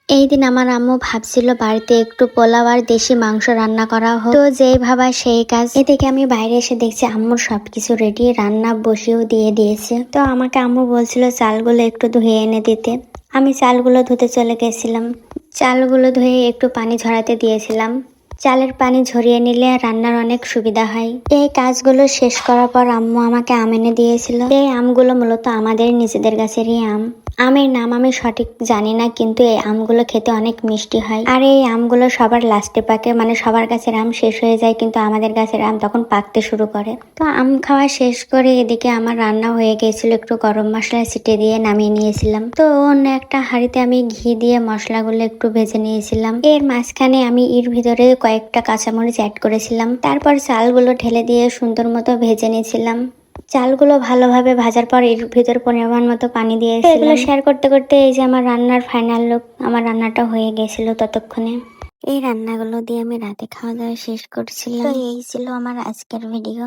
এই দিন আমার আম্মু ভাবছিল বাড়িতে একটু পোলাও আর দেশি মাংস রান্না করা হোক, তো যেই ভাবা সেই কাজ। এদিকে আমি বাইরে এসে দেখছি আম্মুর সবকিছু রেডি, রান্না বসিয়েও দিয়ে দিয়েছে। তো আমাকে আম্মু বলছিল চালগুলো একটু ধুয়ে এনে দিতে। আমি চালগুলো ধুতে চলে গেছিলাম। চালগুলো ধুয়ে একটু পানি ঝরাতে দিয়েছিলাম। চালের পানি ঝরিয়ে নিলে রান্নার অনেক সুবিধা হয়। এই কাজগুলো শেষ করার পর আম্মু আমাকে আম এনে দিয়েছিল। এই আমগুলো মূলত আমাদের নিজেদের গাছেরই আম। আমের নাম আমি সঠিক জানি না, কিন্তু এই আমগুলো খেতে অনেক মিষ্টি হয়। আর এই আমগুলো সবার লাস্টে পাকে, মানে সবার গাছের আম শেষ হয়ে যায় কিন্তু আমাদের গাছের আম তখন পাকতে শুরু করে। তো আম খাওয়া শেষ করে এদিকে আমার রান্না হয়ে গিয়েছিল, একটু গরম মশলা ছিটে দিয়ে নামিয়ে নিয়েছিলাম। তো অন্য একটা হাঁড়িতে আমি ঘি দিয়ে মশলাগুলো একটু ভেজে নিয়েছিলাম। এর মাঝখানে আমি এর ভিতরে কয়েকটা কাঁচামরিচ অ্যাড করেছিলাম। তারপর চালগুলো ঢেলে দিয়ে সুন্দর মতো ভেজে নিয়েছিলাম। চালগুলো ভালোভাবে ভাজার পর এর ভিতর পরিমাণ মতো পানি দিয়ে এগুলো শেয়ার করতে করতে এই যে আমার রান্নার ফাইনাল লুক, আমার রান্নাটা হয়ে গেছিল ততক্ষণে। এই রান্নাগুলো দিয়ে আমি রাতে খাওয়া দাওয়া শেষ করছিলাম। তো এই ছিল আমার আজকের ভিডিও।